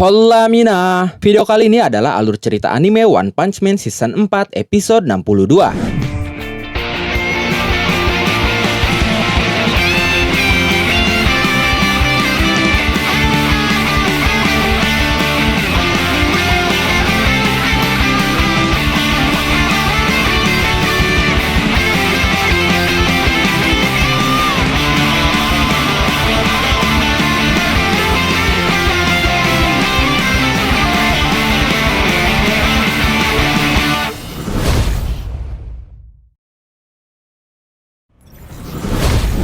Polamina. Video kali ini adalah alur cerita anime One Punch Man Season 4 episode 62.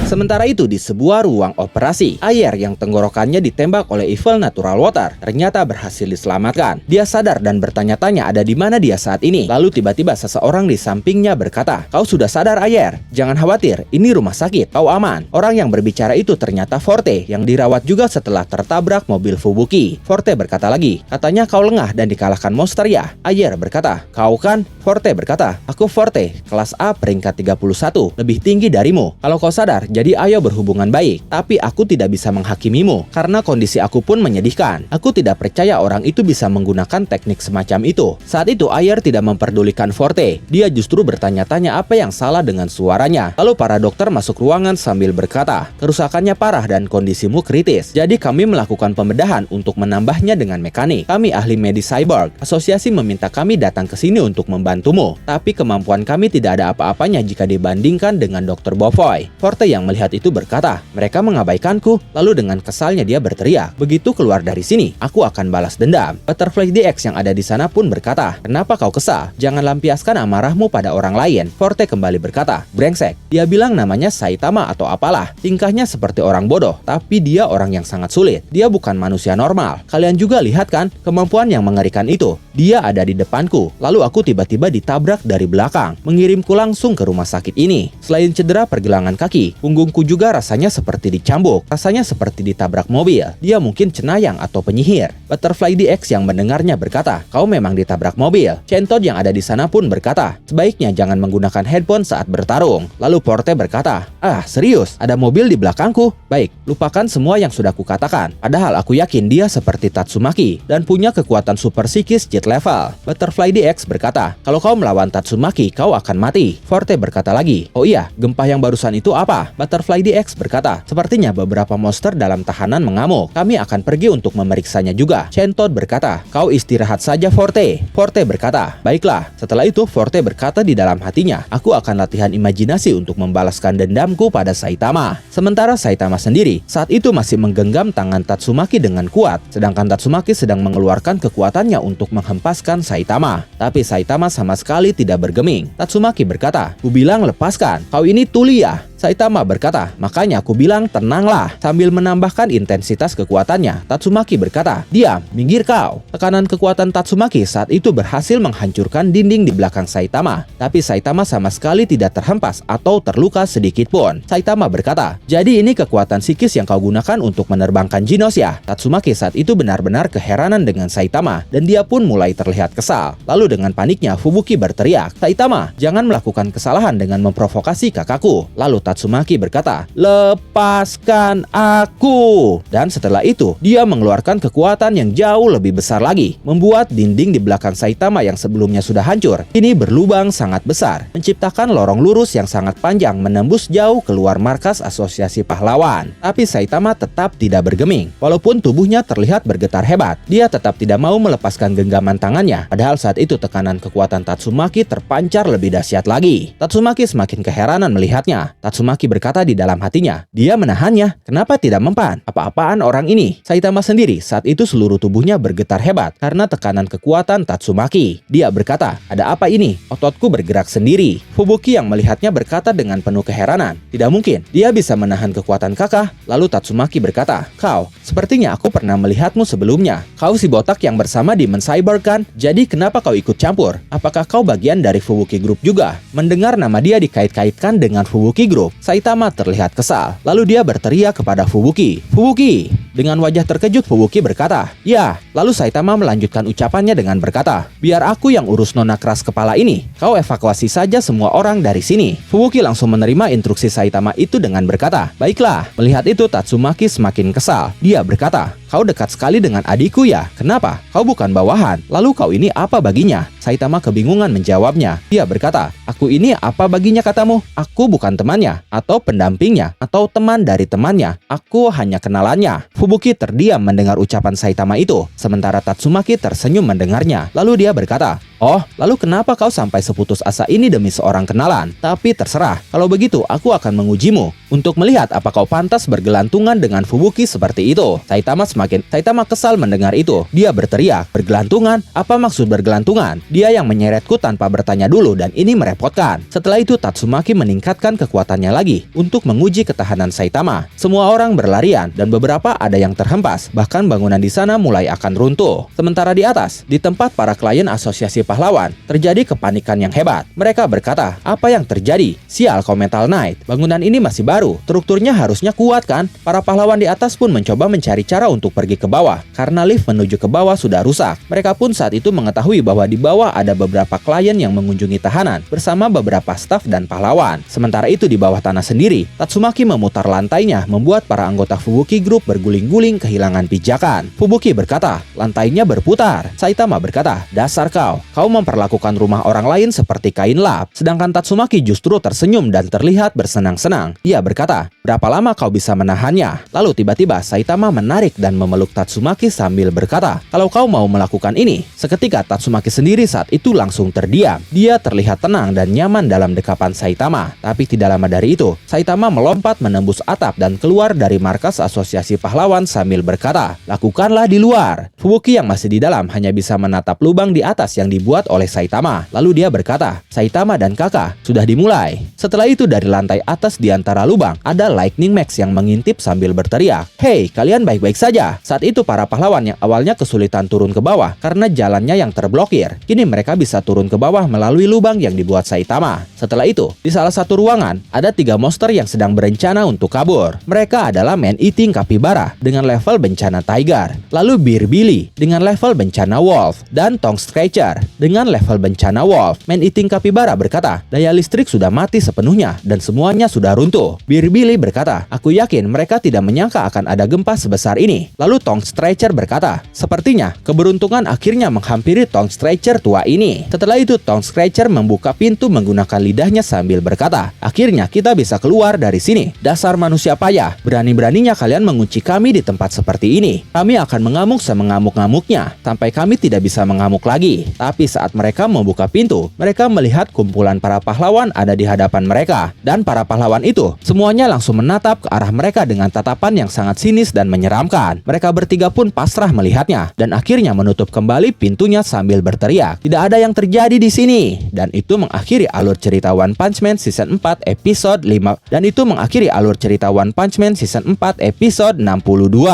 Sementara itu di sebuah ruang operasi, Ayer yang tenggorokannya ditembak oleh Evil Natural Water ternyata berhasil diselamatkan. Dia sadar dan bertanya-tanya ada di mana dia saat ini. Lalu tiba-tiba seseorang di sampingnya berkata, "Kau sudah sadar, Ayer? Jangan khawatir, ini rumah sakit, kau aman." Orang yang berbicara itu ternyata Forte yang dirawat juga setelah tertabrak mobil Fubuki. Forte berkata lagi, "Katanya kau lengah dan dikalahkan monster ya?" Ayer berkata, "Kau kan?" Forte berkata, "Aku Forte, kelas A peringkat 31, lebih tinggi darimu. Kalau kau sadar, jadi ayo berhubungan baik. Tapi aku tidak bisa menghakimimu, karena kondisi aku pun menyedihkan. Aku tidak percaya orang itu bisa menggunakan teknik semacam itu." Saat itu Ayer tidak memperdulikan Forte. Dia justru bertanya-tanya apa yang salah dengan suaranya. Lalu para dokter masuk ruangan sambil berkata, "Kerusakannya parah dan kondisimu kritis. Jadi kami melakukan pembedahan untuk menambahnya dengan mekanik. Kami ahli medis cyborg. Asosiasi meminta kami datang ke sini untuk membantumu. Tapi kemampuan kami tidak ada apa-apanya jika dibandingkan dengan Dr. Bofoy." Forte yang melihat itu berkata, "Mereka mengabaikanku." Lalu dengan kesalnya dia berteriak, "Begitu keluar dari sini, aku akan balas dendam." Butterfly DX yang ada di sana pun berkata, "Kenapa kau kesal? Jangan lampiaskan amarahmu pada orang lain." Forte kembali berkata, "Brengsek, dia bilang namanya Saitama atau apalah. Tingkahnya seperti orang bodoh, tapi dia orang yang sangat sulit. Dia bukan manusia normal. Kalian juga lihat kan, kemampuan yang mengerikan itu. Dia ada di depanku. Lalu aku tiba-tiba ditabrak dari belakang, mengirimku langsung ke rumah sakit ini. Selain cedera pergelangan kaki, punggungku juga rasanya seperti dicambuk. Rasanya seperti ditabrak mobil. Dia mungkin cenayang atau penyihir." Butterfly DX yang mendengarnya berkata, "Kau memang ditabrak mobil." Centod yang ada di sana pun berkata, "Sebaiknya jangan menggunakan headphone saat bertarung." Lalu Forte berkata, "Ah, serius? Ada mobil di belakangku? Baik, lupakan semua yang sudah kukatakan. Padahal aku yakin dia seperti Tatsumaki dan punya kekuatan super psikis jet level." Butterfly DX berkata, "Kalau kau melawan Tatsumaki, kau akan mati." Forte berkata lagi, "Oh iya, gempa yang barusan itu apa?" Butterfly DX berkata, "Sepertinya beberapa monster dalam tahanan mengamuk. Kami akan pergi untuk memeriksanya juga." Centod berkata, "Kau istirahat saja, Forte." Forte berkata, "Baiklah." Setelah itu Forte berkata di dalam hatinya, "Aku akan latihan imajinasi untuk membalaskan dendamku pada Saitama." Sementara Saitama sendiri saat itu masih menggenggam tangan Tatsumaki dengan kuat, sedangkan Tatsumaki sedang mengeluarkan kekuatannya untuk menghempaskan Saitama. Tapi Saitama sama sekali tidak bergeming. Tatsumaki berkata, "Ku bilang lepaskan, kau ini tuli ya?" Saitama berkata, "Makanya aku bilang tenanglah." Sambil menambahkan intensitas kekuatannya, Tatsumaki berkata, "Diam, minggir kau." Tekanan kekuatan Tatsumaki saat itu berhasil menghancurkan dinding di belakang Saitama. Tapi Saitama sama sekali tidak terhempas atau terluka sedikit pun. Saitama berkata, "Jadi ini kekuatan psikis yang kau gunakan untuk menerbangkan Genos ya?" Tatsumaki saat itu benar-benar keheranan dengan Saitama dan dia pun mulai terlihat kesal. Lalu dengan paniknya Fubuki berteriak, "Saitama, jangan melakukan kesalahan dengan memprovokasi kakakku." Lalu Tatsumaki berkata, "Lepaskan aku." Dan setelah itu, dia mengeluarkan kekuatan yang jauh lebih besar lagi, membuat dinding di belakang Saitama yang sebelumnya sudah hancur, ini berlubang sangat besar, menciptakan lorong lurus yang sangat panjang menembus jauh keluar markas Asosiasi Pahlawan. Tapi Saitama tetap tidak bergeming. Walaupun tubuhnya terlihat bergetar hebat, dia tetap tidak mau melepaskan genggaman tangannya. Padahal saat itu tekanan kekuatan Tatsumaki terpancar lebih dahsyat lagi. Tatsumaki semakin keheranan melihatnya. Tatsumaki berkata di dalam hatinya, dia menahannya. Kenapa tidak mempan? Apa-apaan orang ini? Saitama sendiri saat itu seluruh tubuhnya bergetar hebat karena tekanan kekuatan Tatsumaki. Dia berkata, "Ada apa ini? Ototku bergerak sendiri." Fubuki yang melihatnya berkata dengan penuh keheranan, "Tidak mungkin, dia bisa menahan kekuatan kakak." Lalu Tatsumaki berkata, "Kau, sepertinya aku pernah melihatmu sebelumnya. Kau si botak yang bersama Demon Cyborg kan? Jadi kenapa kau ikut campur? Apakah kau bagian dari Fubuki Group juga?" Mendengar nama dia dikait-kaitkan dengan Fubuki Group, Saitama terlihat kesal. Lalu dia berteriak kepada Fubuki, "Fubuki!" Dengan wajah terkejut Fubuki berkata, "Ya." Lalu Saitama melanjutkan ucapannya dengan berkata, "Biar aku yang urus nona keras kepala ini. Kau evakuasi saja semua orang dari sini." Fubuki langsung menerima instruksi Saitama itu dengan berkata, "Baiklah." Melihat itu Tatsumaki semakin kesal. Dia berkata, kau dekat sekali dengan adikku ya? Kenapa? Kau bukan bawahan. Lalu kau ini apa baginya? Saitama kebingungan menjawabnya. Dia berkata, aku ini apa baginya katamu? Aku bukan temannya, atau pendampingnya, atau teman dari temannya. Aku hanya kenalannya. Fubuki terdiam mendengar ucapan Saitama itu, sementara Tatsumaki tersenyum mendengarnya. Lalu dia berkata, oh, lalu kenapa kau sampai seputus asa ini demi seorang kenalan? Tapi terserah, kalau begitu aku akan mengujimu untuk melihat apa kau pantas bergelantungan dengan Fubuki seperti itu. Saitama kesal mendengar itu. Dia berteriak, bergelantungan? Apa maksud bergelantungan? Dia yang menyeretku tanpa bertanya dulu dan ini merepotkan. Setelah itu Tatsumaki meningkatkan kekuatannya lagi untuk menguji ketahanan Saitama. Semua orang berlarian dan beberapa ada yang terhempas. Bahkan bangunan di sana mulai akan runtuh. Sementara di atas, di tempat para klien asosiasi pahlawan, terjadi kepanikan yang hebat. Mereka berkata, apa yang terjadi? Sial kau Metal Knight, bangunan ini masih baru. Strukturnya harusnya kuat kan? Para pahlawan di atas pun mencoba mencari cara untuk pergi ke bawah karena lift menuju ke bawah sudah rusak. Mereka pun saat itu mengetahui bahwa di bawah ada beberapa klien yang mengunjungi tahanan bersama beberapa staf dan pahlawan. Sementara itu di bawah tanah sendiri, Tatsumaki memutar lantainya membuat para anggota Fubuki Group berguling-guling kehilangan pijakan. Fubuki berkata, lantainya berputar. Saitama berkata, dasar kau memperlakukan rumah orang lain seperti kain lap. Sedangkan Tatsumaki justru tersenyum dan terlihat bersenang-senang. Dia berkata, berapa lama kau bisa menahannya? Lalu tiba-tiba Saitama menarik dan memeluk Tatsumaki sambil berkata, kalau kau mau melakukan ini. Seketika Tatsumaki sendiri saat itu langsung terdiam. Dia terlihat tenang dan nyaman dalam dekapan Saitama. Tapi tidak lama dari itu, Saitama melompat menembus atap dan keluar dari markas asosiasi pahlawan sambil berkata, lakukanlah di luar. Fubuki yang masih di dalam hanya bisa menatap lubang di atas yang dibuat oleh Saitama. Lalu dia berkata, Saitama dan kakak, sudah dimulai. Setelah itu dari lantai atas di antara lubang, ada Lightning Max yang mengintip sambil berteriak, hei, kalian baik-baik saja? Saat itu para pahlawan yang awalnya kesulitan turun ke bawah karena jalannya yang terblokir, kini mereka bisa turun ke bawah melalui lubang yang dibuat Saitama. Setelah itu, di salah satu ruangan, ada 3 monster yang sedang berencana untuk kabur. Mereka adalah Man-Eating Capybara dengan level bencana Tiger, lalu Beer Billy dengan level bencana Wolf, dan Tongue Scratcher dengan level bencana Wolf. Man-Eating Capybara berkata, daya listrik sudah mati sepenuhnya dan semuanya sudah runtuh. Beer Billy berkata, aku yakin mereka tidak menyangka akan ada gempa sebesar ini. Lalu Tongue Scratcher berkata, sepertinya keberuntungan akhirnya menghampiri Tongue Scratcher tua ini. Setelah itu Tongue Scratcher membuka pintu menggunakan lidahnya sambil berkata, akhirnya kita bisa keluar dari sini. Dasar manusia payah, berani-beraninya kalian mengunci kami di tempat seperti ini. Kami akan mengamuk semengamuk-ngamuknya sampai kami tidak bisa mengamuk lagi. Tapi saat mereka membuka pintu, mereka melihat kumpulan para pahlawan ada di hadapan mereka. Dan para pahlawan itu semuanya langsung menatap ke arah mereka dengan tatapan yang sangat sinis dan menyeramkan. Mereka bertiga pun pasrah melihatnya dan akhirnya menutup kembali pintunya sambil berteriak, tidak ada yang terjadi di sini. Dan itu mengakhiri alur cerita One Punch Man Season 4 episode 5. Dan itu mengakhiri alur cerita One Punch Man Season 4 episode 62.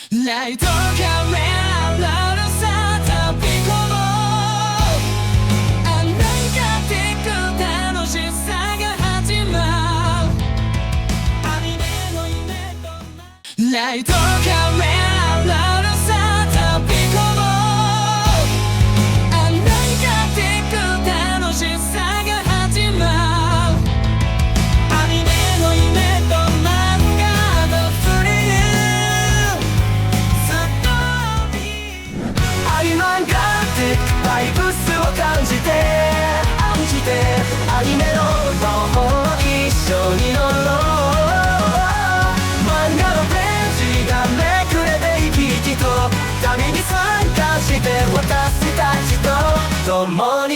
ライトカメラのさ飛び込もうあんながってく楽しさが始まるアニメの夢とライトカメラのさ飛び込もうあんながってく楽しさが始まるアニメの夢と漫画のフリーバイブスを感じてアニメの魔法一緒に乗ろう漫画のページがめくれて生き生きと旅に参加して私たちと共に